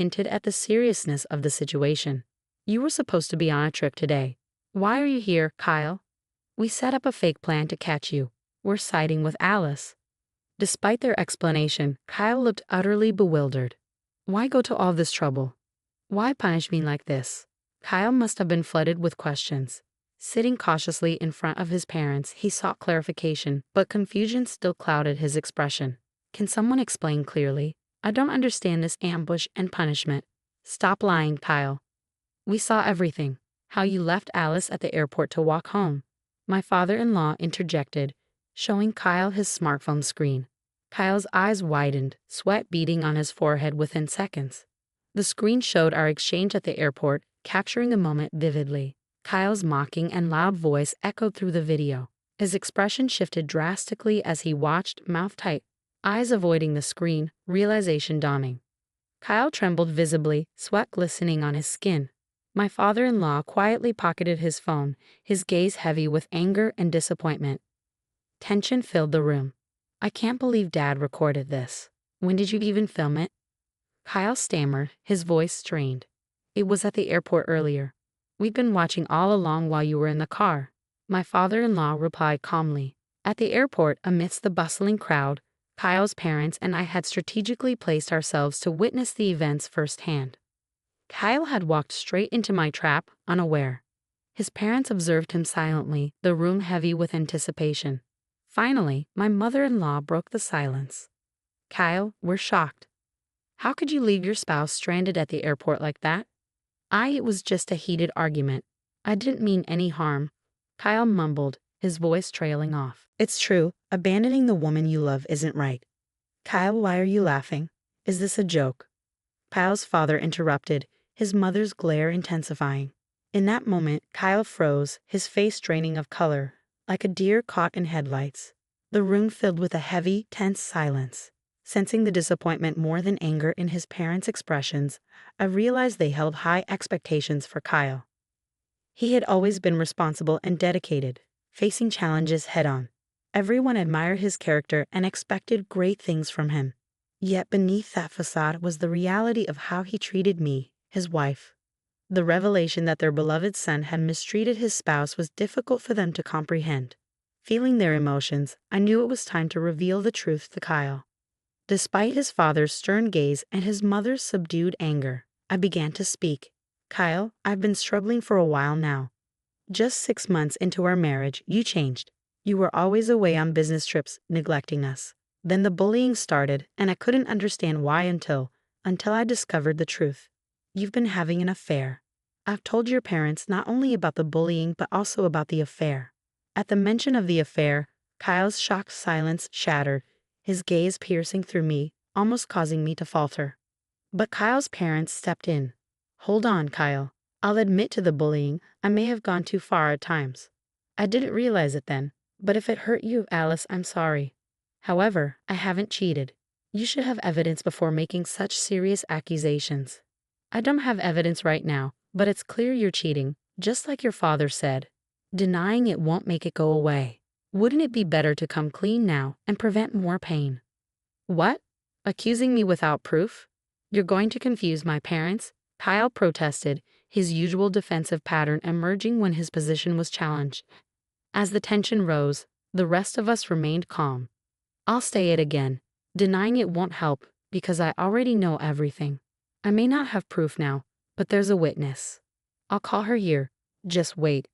hinted at the seriousness of the situation. "You were supposed to be on a trip today. Why are you here, Kyle?" "We set up a fake plan to catch you. We're siding with Alice." Despite their explanation, Kyle looked utterly bewildered. "Why go to all this trouble? Why punish me like this?" Kyle must have been flooded with questions. Sitting cautiously in front of his parents, he sought clarification, but confusion still clouded his expression. "Can someone explain clearly? I don't understand this ambush and punishment." "Stop lying, Kyle. We saw everything. How you left Alice at the airport to walk home." My father-in-law interjected, showing Kyle his smartphone screen. Kyle's eyes widened, sweat beading on his forehead within seconds. The screen showed our exchange at the airport, capturing the moment vividly. Kyle's mocking and loud voice echoed through the video. His expression shifted drastically as he watched, mouth tight, eyes avoiding the screen, realization dawning. Kyle trembled visibly, sweat glistening on his skin. My father-in-law quietly pocketed his phone, his gaze heavy with anger and disappointment. Tension filled the room. "I can't believe Dad recorded this. When did you even film it?" Kyle stammered, his voice strained. "It was at the airport earlier. We've been watching all along while you were in the car." My father-in-law replied calmly. At the airport, amidst the bustling crowd, Kyle's parents and I had strategically placed ourselves to witness the events firsthand. Kyle had walked straight into my trap, unaware. His parents observed him silently, the room heavy with anticipation. Finally, my mother-in-law broke the silence. "Kyle, we're shocked. How could you leave your spouse stranded at the airport like that?" It was just a heated argument. I didn't mean any harm," Kyle mumbled, his voice trailing off. "It's true, abandoning the woman you love isn't right." "Kyle, why are you laughing? Is this a joke?" Kyle's father interrupted, his mother's glare intensifying. In that moment, Kyle froze, his face draining of color, like a deer caught in headlights. The room filled with a heavy, tense silence. Sensing the disappointment more than anger in his parents' expressions, I realized they held high expectations for Kyle. He had always been responsible and dedicated, facing challenges head-on. Everyone admired his character and expected great things from him. Yet beneath that facade was the reality of how he treated me, his wife. The revelation that their beloved son had mistreated his spouse was difficult for them to comprehend. Feeling their emotions, I knew it was time to reveal the truth to Kyle. Despite his father's stern gaze and his mother's subdued anger, I began to speak. "Kyle, I've been struggling for a while now. Just 6 months into our marriage, you changed. You were always away on business trips, neglecting us. Then the bullying started, and I couldn't understand why until I discovered the truth. You've been having an affair. I've told your parents not only about the bullying but also about the affair." At the mention of the affair, Kyle's shocked silence shattered, his gaze piercing through me, almost causing me to falter. But Kyle's parents stepped in. "Hold on, Kyle. I'll admit to the bullying. I may have gone too far at times. I didn't realize it then, but if it hurt you, Alice, I'm sorry. However, I haven't cheated. You should have evidence before making such serious accusations." "I don't have evidence right now, but it's clear you're cheating, just like your father said. Denying it won't make it go away. Wouldn't it be better to come clean now and prevent more pain?" "What? Accusing me without proof? You're going to confuse my parents?" Kyle protested, his usual defensive pattern emerging when his position was challenged. As the tension rose, the rest of us remained calm. "I'll say it again. Denying it won't help, because I already know everything. I may not have proof now, but there's a witness. I'll call her here. Just wait."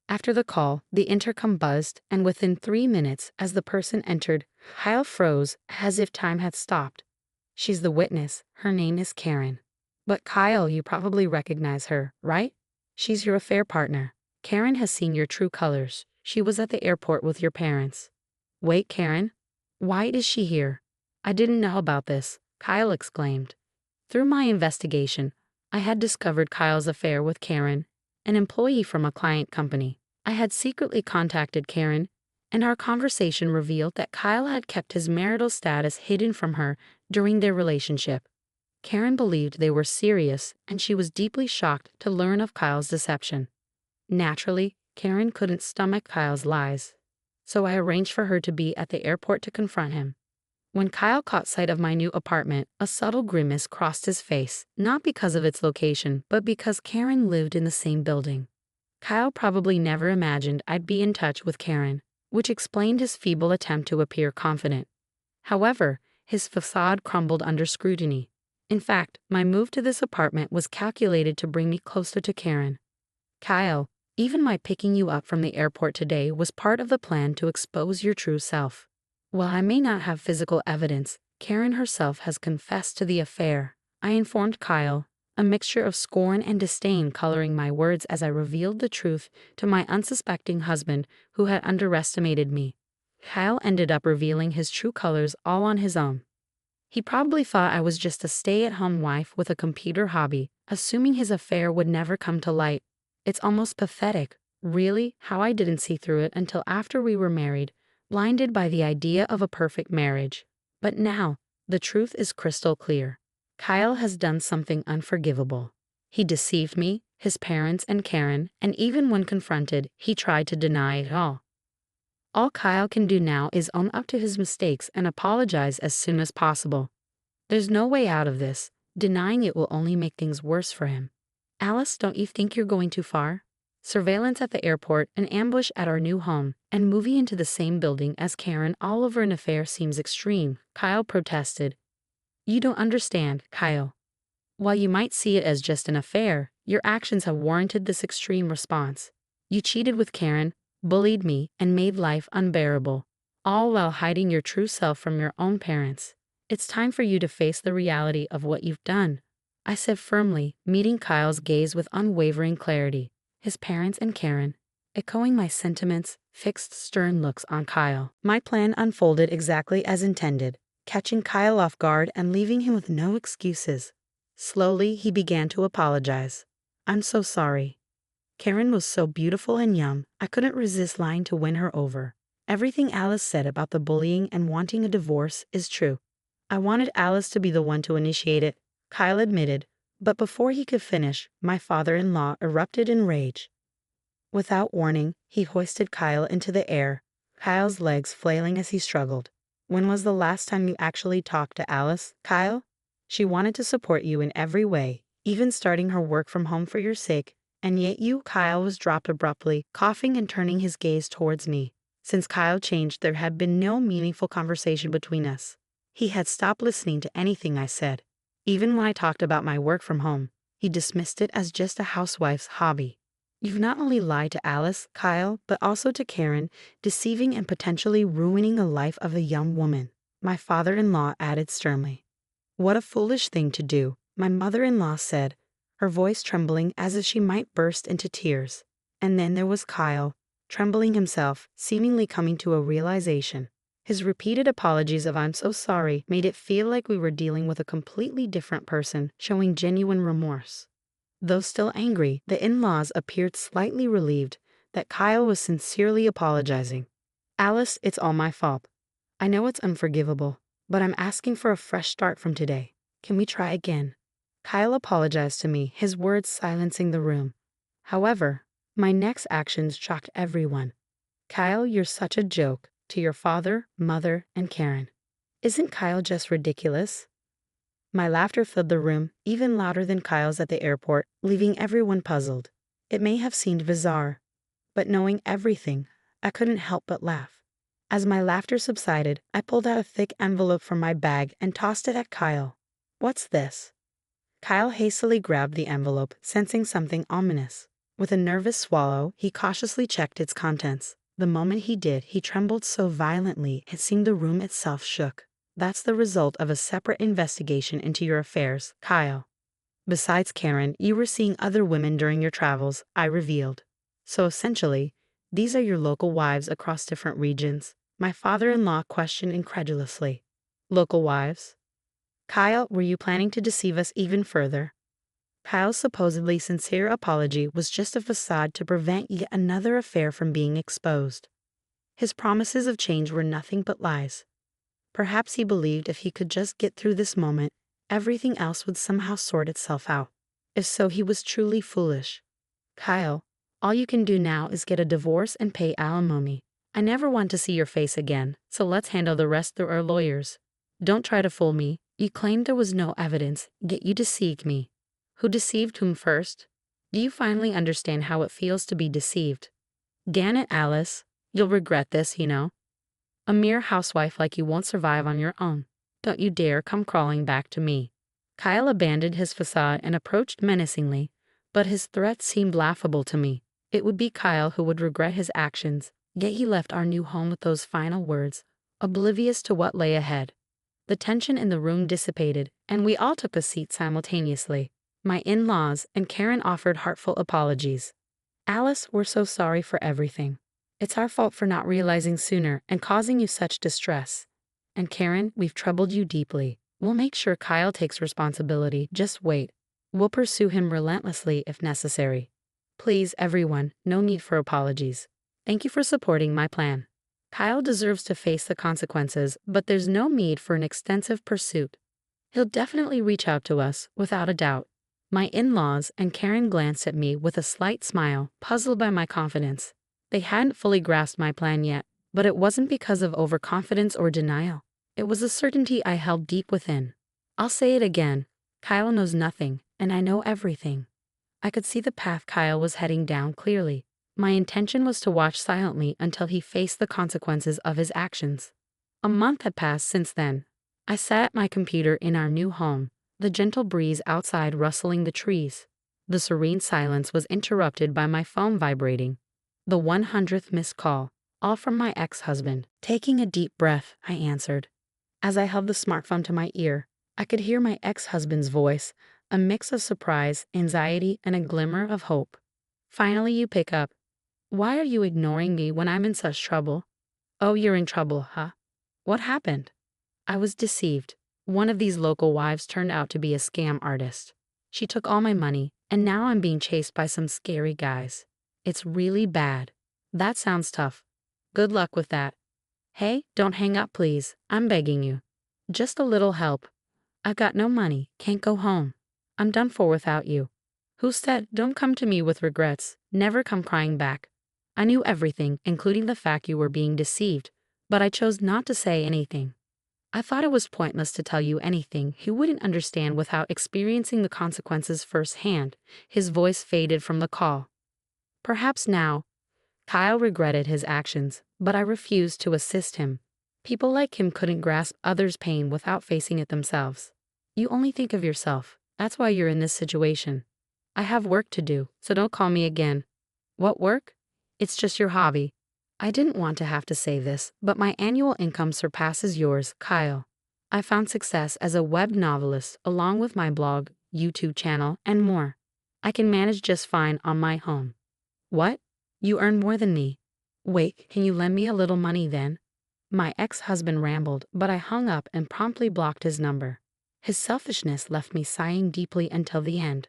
After the call, the intercom buzzed, and within 3 minutes, as the person entered, Kyle froze as if time had stopped. "She's the witness. Her name is Karen." "But Kyle, you probably recognize her, right? She's your affair partner. Karen has seen your true colors. She was at the airport with your parents." "Wait, Karen? Why is she here?" "I didn't know about this," Kyle exclaimed. Through my investigation, I had discovered Kyle's affair with Karen, an employee from a client company. I had secretly contacted Karen, and our conversation revealed that Kyle had kept his marital status hidden from her during their relationship. Karen believed they were serious, and she was deeply shocked to learn of Kyle's deception. Naturally, Karen couldn't stomach Kyle's lies, so I arranged for her to be at the airport to confront him. When Kyle caught sight of my new apartment, a subtle grimace crossed his face, not because of its location, but because Karen lived in the same building. Kyle probably never imagined I'd be in touch with Karen, which explained his feeble attempt to appear confident. However, his facade crumbled under scrutiny. In fact, my move to this apartment was calculated to bring me closer to Karen. Kyle, even my picking you up from the airport today was part of the plan to expose your true self. While I may not have physical evidence, Karen herself has confessed to the affair, I informed Kyle, a mixture of scorn and disdain coloring my words as I revealed the truth to my unsuspecting husband who had underestimated me. Kyle ended up revealing his true colors all on his own. He probably thought I was just a stay-at-home wife with a computer hobby, assuming his affair would never come to light. It's almost pathetic, really, how I didn't see through it until after we were married, blinded by the idea of a perfect marriage. But now, the truth is crystal clear. Kyle has done something unforgivable. He deceived me, his parents, and Karen, and even when confronted, he tried to deny it all. All Kyle can do now is own up to his mistakes and apologize as soon as possible. There's no way out of this. Denying it will only make things worse for him. Alice, don't you think you're going too far? Surveillance at the airport, an ambush at our new home, and moving into the same building as Karen all over an affair seems extreme, Kyle protested. You don't understand, Kyle. While you might see it as just an affair, your actions have warranted this extreme response. You cheated with Karen, bullied me, and made life unbearable, all while hiding your true self from your own parents. It's time for you to face the reality of what you've done, I said firmly, meeting Kyle's gaze with unwavering clarity. His parents and Karen, echoing my sentiments, fixed stern looks on Kyle. My plan unfolded exactly as intended, catching Kyle off guard and leaving him with no excuses. Slowly, he began to apologize. I'm so sorry. Karen was so beautiful and young, I couldn't resist lying to win her over. Everything Alice said about the bullying and wanting a divorce is true. I wanted Alice to be the one to initiate it, Kyle admitted, but before he could finish, my father-in-law erupted in rage. Without warning, he hoisted Kyle into the air, Kyle's legs flailing as he struggled. When was the last time you actually talked to Alice, Kyle? She wanted to support you in every way, even starting her work from home for your sake, and yet you, Kyle, was dropped abruptly, coughing and turning his gaze towards me. Since Kyle changed, there had been no meaningful conversation between us. He had stopped listening to anything I said. Even when I talked about my work from home, he dismissed it as just a housewife's hobby. You've not only lied to Alice, Kyle, but also to Karen, deceiving and potentially ruining the life of a young woman, my father-in-law added sternly. What a foolish thing to do, my mother-in-law said, her voice trembling as if she might burst into tears. And then there was Kyle, trembling himself, seemingly coming to a realization. His repeated apologies of "I'm so sorry" made it feel like we were dealing with a completely different person, showing genuine remorse. Though still angry, the in-laws appeared slightly relieved that Kyle was sincerely apologizing. Alice, it's all my fault. I know it's unforgivable, but I'm asking for a fresh start from today. Can we try again? Kyle apologized to me, his words silencing the room. However, my next actions shocked everyone. Kyle, you're such a joke. To your father, mother, and Karen. Isn't Kyle just ridiculous? My laughter filled the room, even louder than Kyle's at the airport, leaving everyone puzzled. It may have seemed bizarre, but knowing everything, I couldn't help but laugh. As my laughter subsided, I pulled out a thick envelope from my bag and tossed it at Kyle. What's this? Kyle hastily grabbed the envelope, sensing something ominous. With a nervous swallow, he cautiously checked its contents. The moment he did, he trembled so violently it seemed the room itself shook. That's the result of a separate investigation into your affairs, Kyle. Besides Karen, you were seeing other women during your travels, I revealed. So essentially, these are your local wives across different regions, my father-in-law questioned incredulously. Local wives? Kyle, were you planning to deceive us even further? Kyle's supposedly sincere apology was just a facade to prevent yet another affair from being exposed. His promises of change were nothing but lies. Perhaps he believed if he could just get through this moment, everything else would somehow sort itself out. If so, he was truly foolish. Kyle, all you can do now is get a divorce and pay alimony. I never want to see your face again, so let's handle the rest through our lawyers. Don't try to fool me. You claimed there was no evidence, yet you deceived me. Who deceived whom first? Do you finally understand how it feels to be deceived? Damn it, Alice. You'll regret this, you know. A mere housewife like you won't survive on your own. Don't you dare come crawling back to me. Kyle abandoned his facade and approached menacingly, but his threats seemed laughable to me. It would be Kyle who would regret his actions, yet he left our new home with those final words, oblivious to what lay ahead. The tension in the room dissipated, and we all took a seat simultaneously. My in-laws and Karen offered heartfelt apologies. Alice, we're so sorry for everything. It's our fault for not realizing sooner and causing you such distress. And Karen, we've troubled you deeply. We'll make sure Kyle takes responsibility. Just wait. We'll pursue him relentlessly if necessary. Please, everyone, no need for apologies. Thank you for supporting my plan. Kyle deserves to face the consequences, but there's no need for an extensive pursuit. He'll definitely reach out to us, without a doubt. My in-laws and Karen glanced at me with a slight smile, puzzled by my confidence. They hadn't fully grasped my plan yet, but it wasn't because of overconfidence or denial. It was a certainty I held deep within. I'll say it again. Kyle knows nothing, and I know everything. I could see the path Kyle was heading down clearly. My intention was to watch silently until he faced the consequences of his actions. A month had passed since then. I sat at my computer in our new home, the gentle breeze outside rustling the trees. The serene silence was interrupted by my phone vibrating. The 100th missed call, all from my ex-husband. Taking a deep breath, I answered. As I held the smartphone to my ear, I could hear my ex-husband's voice, a mix of surprise, anxiety, and a glimmer of hope. Finally, you pick up. Why are you ignoring me when I'm in such trouble? Oh, you're in trouble, huh? What happened? I was deceived. One of these local wives turned out to be a scam artist. She took all my money, and now I'm being chased by some scary guys. It's really bad. That sounds tough. Good luck with that. Hey, don't hang up, please. I'm begging you. Just a little help. I've got no money, can't go home. I'm done for without you. Who said, don't come to me with regrets, never come crying back? I knew everything, including the fact you were being deceived, but I chose not to say anything. I thought it was pointless to tell you anything you wouldn't understand without experiencing the consequences firsthand. His voice faded from the call. Perhaps now. Kyle regretted his actions, but I refused to assist him. People like him couldn't grasp others' pain without facing it themselves. You only think of yourself. That's why you're in this situation. I have work to do, so don't call me again. What work? It's just your hobby. I didn't want to have to say this, but my annual income surpasses yours, Kyle. I found success as a web novelist along with my blog, YouTube channel, and more. I can manage just fine on my own. What? You earn more than me. Wait, can you lend me a little money then? My ex-husband rambled, but I hung up and promptly blocked his number. His selfishness left me sighing deeply until the end.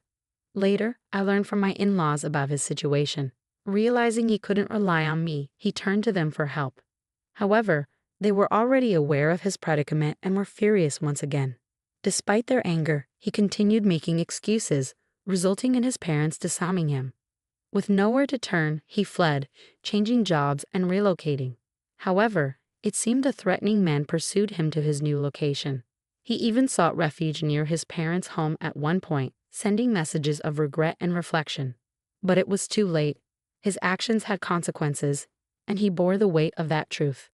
Later, I learned from my in-laws about his situation. Realizing he couldn't rely on me, he turned to them for help. However, they were already aware of his predicament and were furious once again. Despite their anger, he continued making excuses, resulting in his parents disarming him. With nowhere to turn, he fled, changing jobs and relocating. However, it seemed the threatening men pursued him to his new location. He even sought refuge near his parents' home at one point, sending messages of regret and reflection. But it was too late. His actions had consequences, and he bore the weight of that truth.